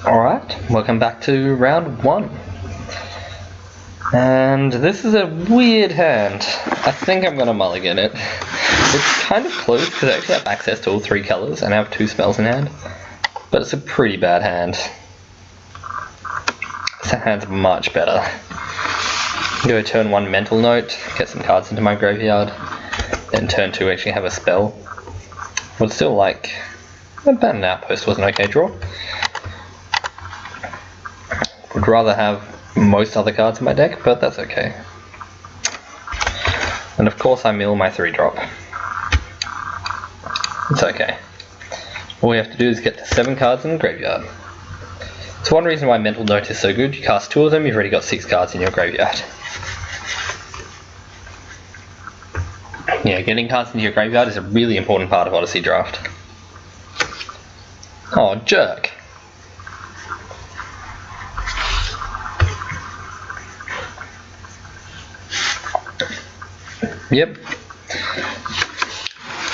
Alright, welcome back to round 1. And this is a weird hand. I think I'm going to mulligan it. It's kind of close because I actually have access to all 3 colours and I have 2 spells in hand. But it's a pretty bad hand. This hand's much better. Go turn 1 mental note, get some cards into my graveyard. Then turn 2 actually have a spell. Would still like... About an outpost was an okay draw. Would rather have most other cards in my deck, but that's okay. And of course I mill my 3-drop. It's okay. All we have to do is get to 7 cards in the graveyard. It's one reason why Mental Note is so good. You cast 2 of them, you've already got 6 cards in your graveyard. Yeah, getting cards into your graveyard is a really important part of Odyssey draft. Oh, jerk. Yep.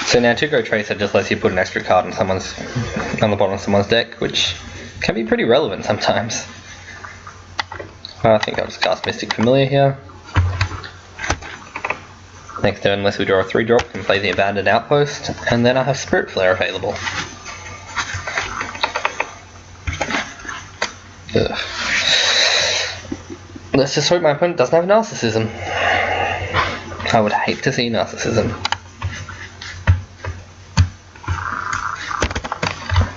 So now To-Go Tracer just lets you put an extra card on the bottom of someone's deck, which can be pretty relevant sometimes. I think I'll just cast Mystic Familiar here. Next turn, unless we draw a 3-drop, we can play the Abandoned Outpost, and then I have Spirit Flare available. Ugh. Let's just hope my opponent doesn't have Narcissism. I would hate to see Narcissism.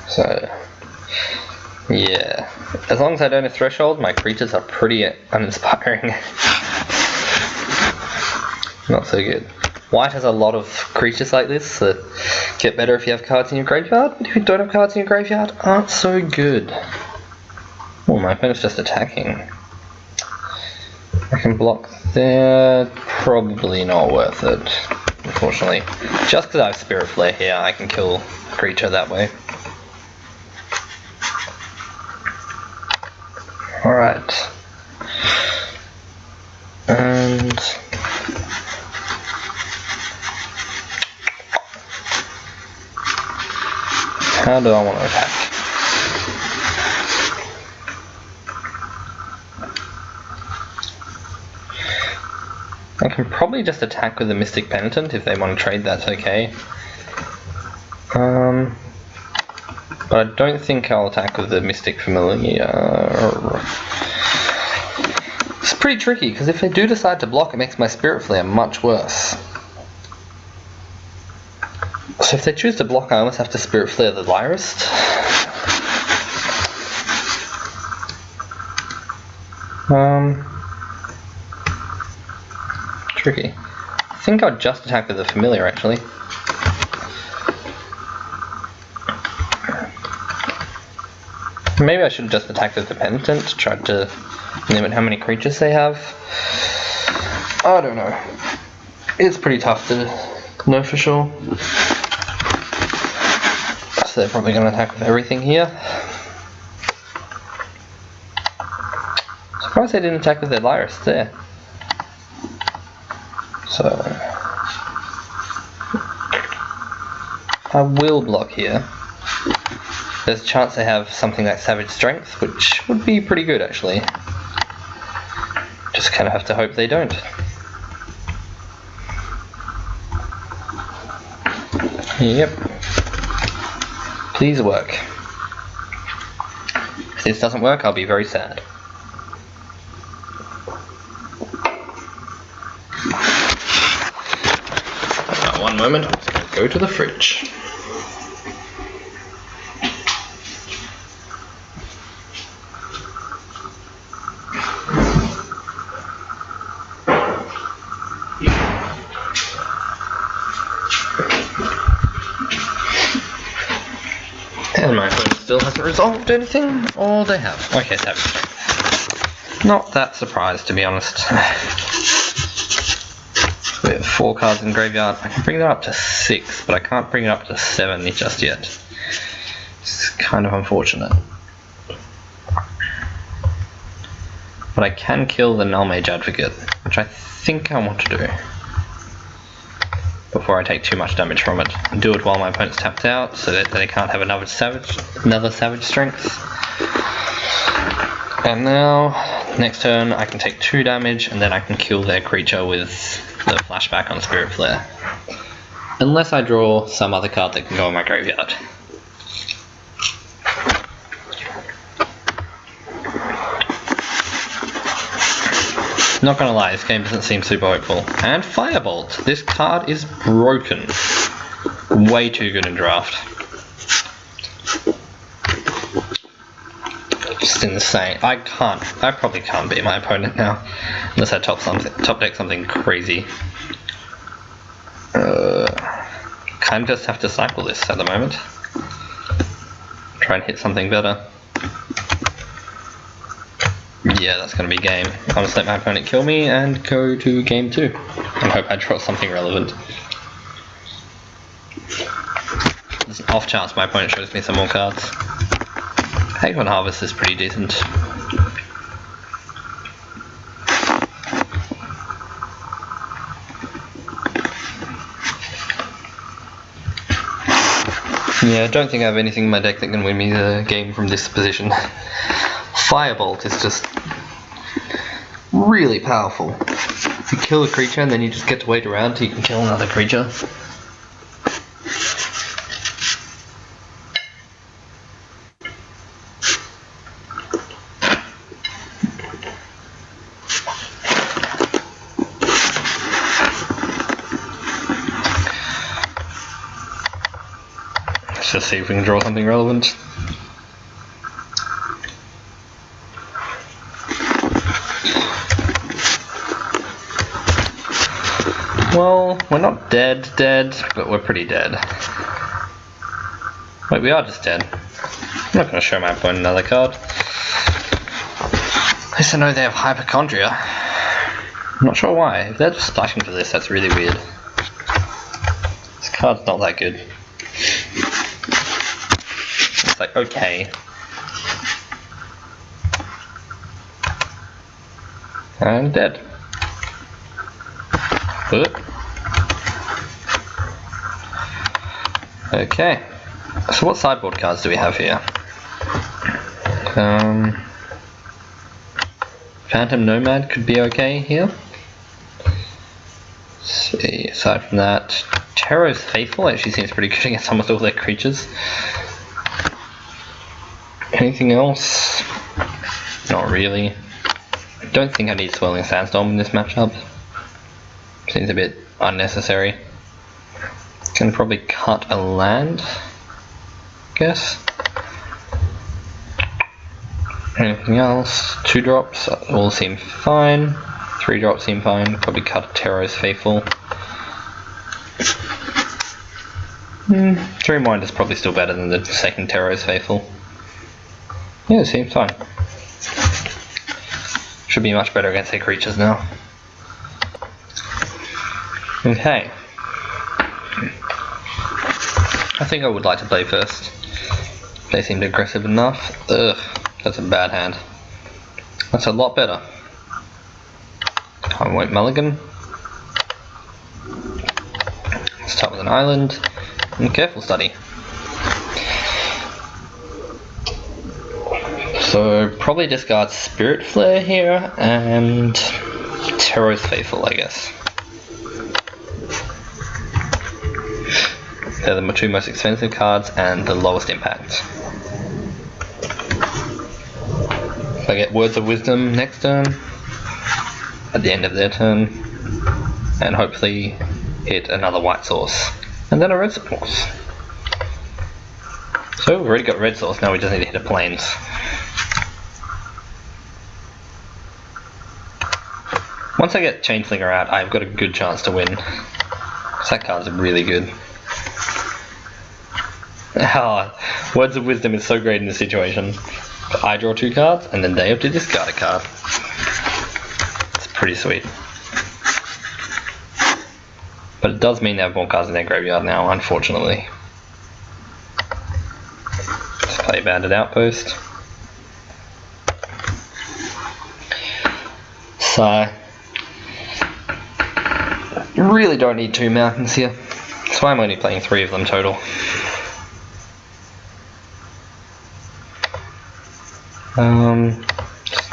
So, yeah. As long as I don't have Threshold, my creatures are pretty uninspiring. Not so good. White has a lot of creatures like this that get better if you have cards in your graveyard, but if you don't have cards in your graveyard, aren't so good. Oh, my opponent's just attacking. I can block there. Probably not worth it, unfortunately. Just because I have Spirit Flare here, I can kill a creature that way. Alright. And... how do I want to attack? I can probably just attack with the Mystic Penitent if they want to trade, that's okay. But I don't think I'll attack with the Mystic Familiar. It's pretty tricky because if they do decide to block, it makes my Spirit Flare much worse. So if they choose to block, I almost have to Spirit Flare the Lyrist. Tricky. I think I'll just attack with the Familiar actually. Maybe I should just attack with the Penitent to try to limit how many creatures they have. I don't know. It's pretty tough to know for sure. So they're probably going to attack with everything here. Surprised they didn't attack with their Lyrist there. So I will block here. There's a chance they have something like Savage Strength, which would be pretty good actually. Just kind of have to hope they don't. Yep. Please work. If this doesn't work, I'll be very sad. One moment, I'm just going to go to the fridge. And my phone still hasn't resolved anything, or they have. Okay, Savage Strength. Not that surprised, to be honest. We have 4 cards in graveyard. I can bring that up to 6, but I can't bring it up to 7 just yet. It's kind of unfortunate. But I can kill the Null Mage Advocate, which I think I want to do. before I take too much damage from it. Do it while my opponent's tapped out, so that they can't have another savage strength. And now, next turn, I can take 2 damage, and then I can kill their creature with the flashback on Spirit Flare. Unless I draw some other card that can go in my graveyard. Not gonna lie, this game doesn't seem super hopeful. And Firebolt! This card is broken. Way too good in draft. Just insane. I probably can't beat my opponent now. Unless I top deck something crazy. Kind of just have to cycle this at the moment. Try and hit something better. Yeah, that's going to be game. I'll just let my opponent kill me and go to game 2. And hope I draw something relevant. There's an off chance my opponent shows me some more cards. Hagman Harvest is pretty decent. Yeah, I don't think I have anything in my deck that can win me the game from this position. Firebolt is just really powerful. You kill a creature and then you just get to wait around till you can kill another creature. Let's just see if we can draw something relevant. Well, we're not dead, but we're pretty dead. Wait, we are just dead. I'm not going to show my opponent another card. At least I know they have Hypochondria. I'm not sure why. If they're just splashing for this, that's really weird. This card's not that good. It's like, okay. And dead. Okay, so what sideboard cards do we have here? Phantom Nomad could be okay here. Let's see, aside from that, Terror's Faithful actually seems pretty good against almost all their creatures. Anything else? Not really. I don't think I need Swirling Sandstorm in this matchup. Seems a bit unnecessary. Can probably cut a land, I guess. Anything else? 2 drops all seem fine. 3 drops seem fine. Probably cut a Terror's Faithful. 3 Mind is probably still better than the second Terror's Faithful. Yeah, it seems fine. Should be much better against their creatures now. Okay. I think I would like to play first. They seemed aggressive enough. Ugh, that's a bad hand. That's a lot better. I won't mulligan. Start with an island. And Careful Study. So probably discard Spirit Flare here and Terror's Faithful, I guess. They're the 2 most expensive cards and the lowest impact. If I get Words of Wisdom next turn, at the end of their turn, and hopefully hit another white source, and then a red source. So we've already got red source, now we just need to hit a plains. Once I get Chainslinger out, I've got a good chance to win. That card's really good. Words of Wisdom is so great in this situation. I draw 2 cards, and then they have to discard a card. It's pretty sweet. But it does mean they have more cards in their graveyard now, unfortunately. Let's play Bandit Outpost. So, you really don't need 2 mountains here. So I'm only playing 3 of them total.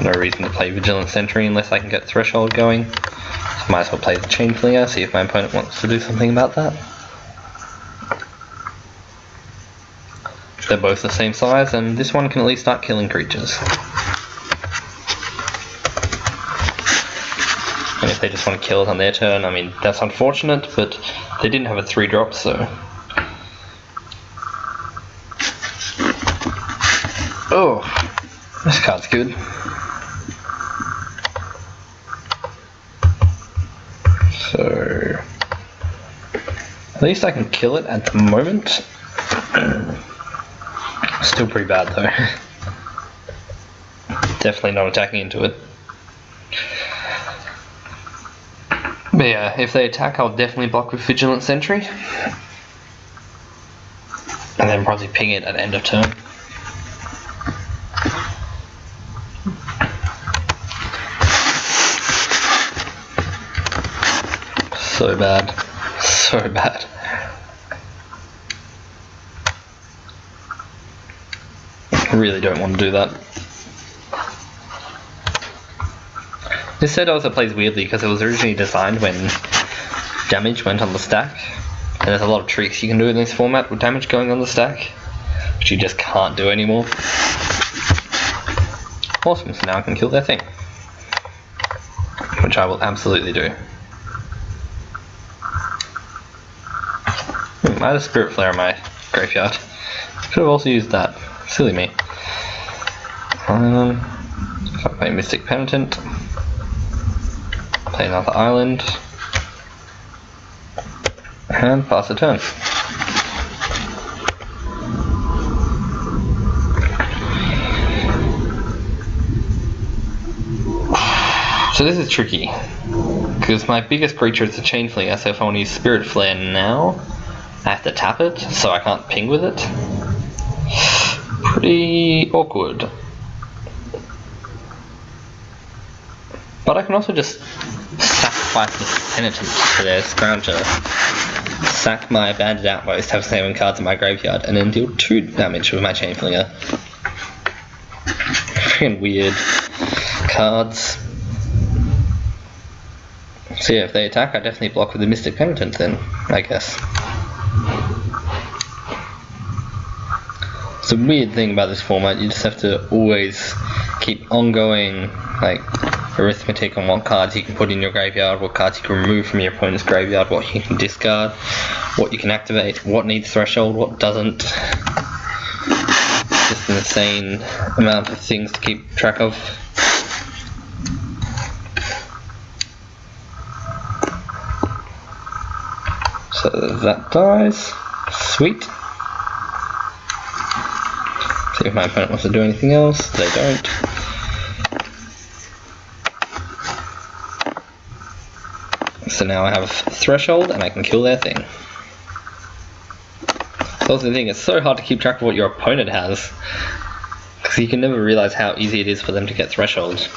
No reason to play Vigilant Sentry unless I can get Threshold going. So might as well play the Changeling, see if my opponent wants to do something about that. They're both the same size, and this one can at least start killing creatures. And if they just want to kill it on their turn, I mean, that's unfortunate, but they didn't have a 3-drop, so... Oh, this card's good. So... at least I can kill it at the moment. Still pretty bad though. Definitely not attacking into it. But yeah, if they attack, I'll definitely block with Vigilant Sentry. And then probably ping it at end of turn. So bad. So bad. I really don't want to do that. This set also plays weirdly because it was originally designed when damage went on the stack, and there's a lot of tricks you can do in this format with damage going on the stack, which you just can't do anymore. Awesome, so now I can kill their thing, which I will absolutely do. I had a Spirit Flare in my graveyard. Could have also used that. Silly me. If I play Mystic Penitent, play another island, and pass the turn. So this is tricky, because my biggest creature is the Changeling, so if I want to use Spirit Flare now, I have to tap it, so I can't ping with it. Pretty awkward. But I can also just sacrifice this Penitent to their Scrounger, sack my Banded Outpost, have 7 cards in my graveyard, and then deal 2 damage with my Chaneflinger. Freaking weird cards. So yeah, if they attack, I definitely block with the Mystic Penitent then, I guess. It's a weird thing about this format, you just have to always keep ongoing like arithmetic on what cards you can put in your graveyard, what cards you can remove from your opponent's graveyard, what you can discard, what you can activate, what needs Threshold, what doesn't. Just an insane amount of things to keep track of. So that dies. Sweet. See if my opponent wants to do anything else. They don't. So now I have Threshold and I can kill their thing. So also the thing, it's so hard to keep track of what your opponent has, because you can never realize how easy it is for them to get Threshold.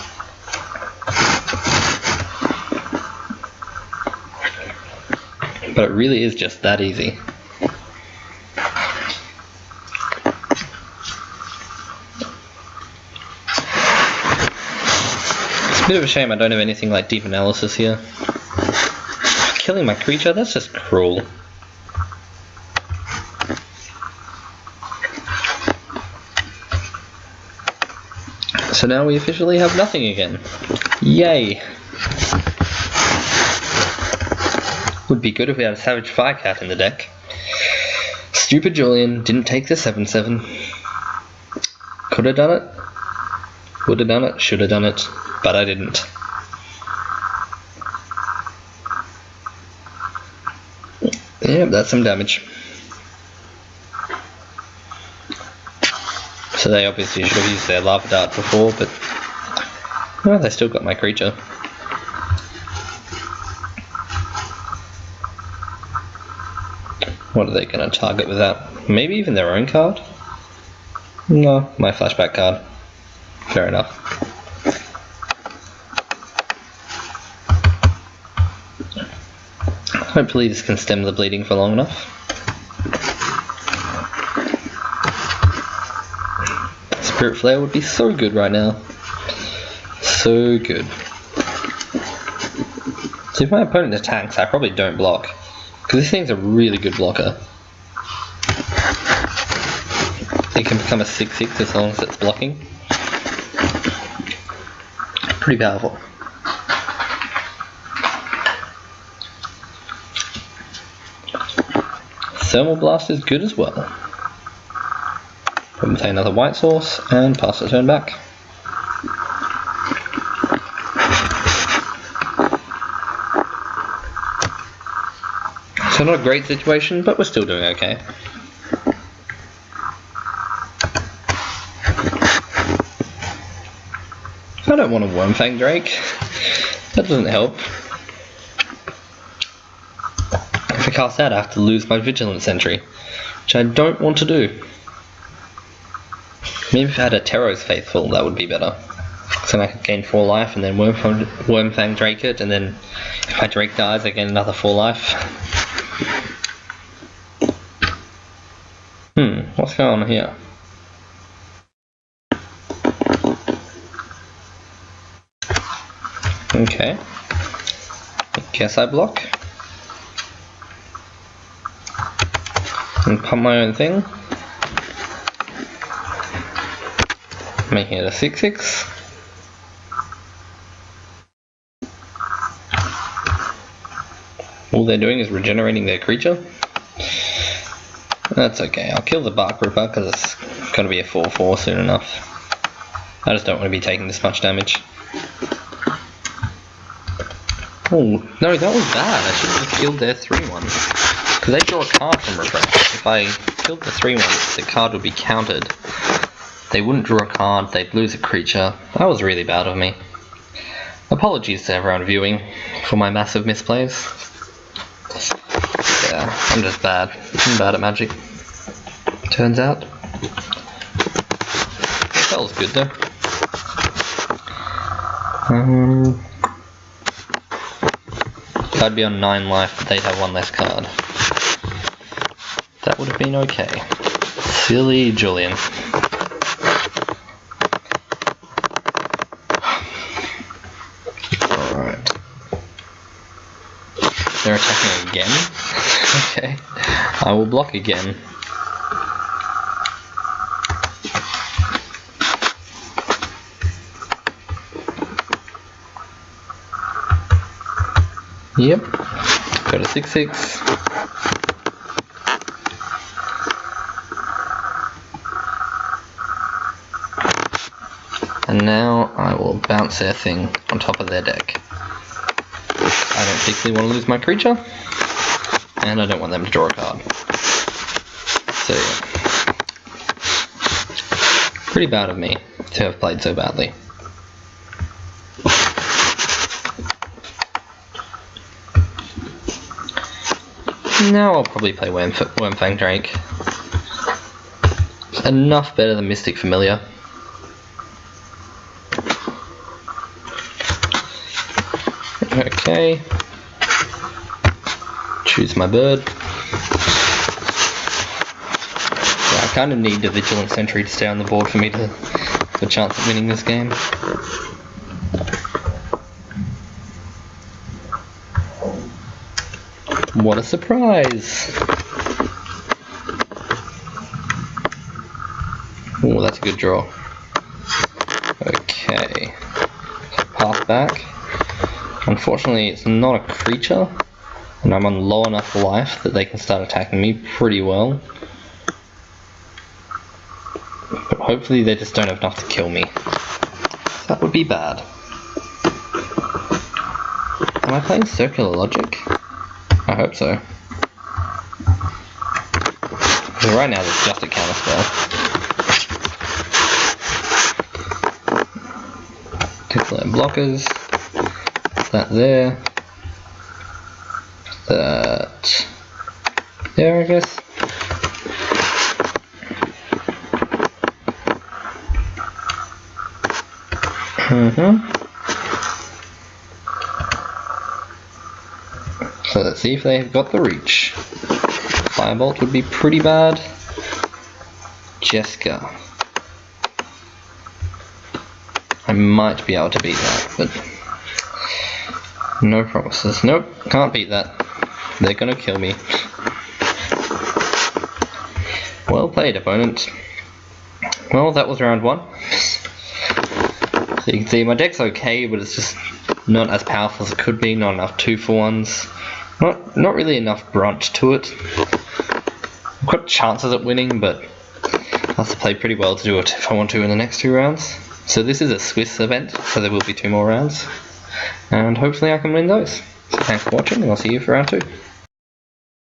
But it really is just that easy. It's a bit of a shame I don't have anything like Deep Analysis here. Killing my creature? That's just cruel. So now we officially have nothing again. Yay! Would be good if we had a Savage Firecat in the deck. Stupid Julien didn't take the 7/7. Could have done it. Would have done it. Should have done it. But I didn't. Yeah, that's some damage. So they obviously should have used their Lava Dart before, but well, they still got my creature. What are they going to target with that? Maybe even their own card? No, my flashback card. Fair enough. Hopefully this can stem the bleeding for long enough. Spirit Flare would be so good right now. So good. So if my opponent attacks, I probably don't block. Because this thing's a really good blocker. It can become a 6/6 as long as it's blocking. Pretty powerful. Thermal Blast is good as well. Probably take another white source and pass the turn back. So not a great situation, but we're still doing okay. I don't want a Wormfang Drake. That doesn't help. If I cast that, I have to lose my Vigilant Sentry, which I don't want to do. Maybe if I had a Teros Faithful, that would be better. So then I could gain 4 life and then Wormfang Drake it, and then if my Drake dies, I gain another 4 life. What's going on here? Okay. I guess I block. And pump my own thing. Making it a 6/6. All they're doing is regenerating their creature. That's okay, I'll kill the Bark Ripper because it's going to be a 4/4 soon enough. I just don't want to be taking this much damage. Oh, no, that was bad. I should have killed their 3/1. Because they draw a card from Refresh. If I killed the 3/1, the card would be countered. They wouldn't draw a card, they'd lose a creature. That was really bad of me. Apologies to everyone viewing for my massive misplays. Yeah, I'm just bad. I'm bad at Magic. Turns out. That was good though. I'd be on 9 life, but they'd have 1 less card. That would have been okay. Silly Julien. Alright. They're attacking again? Okay. I will block again. Yep. Got a 6/6. And now I will bounce their thing on top of their deck. I don't particularly want to lose my creature, and I don't want them to draw a card. So yeah. Pretty bad of me to have played so badly. Now I'll probably play Wormfang Drake. Enough better than Mystic Familiar. Okay. Choose my bird. Yeah, I kind of need the Vigilant Sentry to stay on the board for me to have a chance at winning this game. What a surprise! Oh, that's a good draw. Okay. Path back. Unfortunately, it's not a creature, and I'm on low enough life that they can start attacking me pretty well. But hopefully they just don't have enough to kill me. That would be bad. Am I playing Circular Logic? I hope so. Because right now there's just a counterspell. Declare blockers. That there. That there, I guess. So let's see if they've got the reach. Firebolt would be pretty bad. Jessica. I I might be able to beat that, but no promises. Nope, can't beat that. They're gonna kill me. Well played, opponent. Well, that was round 1. So you can see my deck's okay, but it's just not as powerful as it could be. Not enough 2-for-1s. Not really enough brunt to it. I've got chances at winning, but I have to play pretty well to do it if I want to in the next 2 rounds. So this is a Swiss event, so there will be 2 more rounds. And hopefully I can win those. So thanks for watching, and I'll see you for round 2.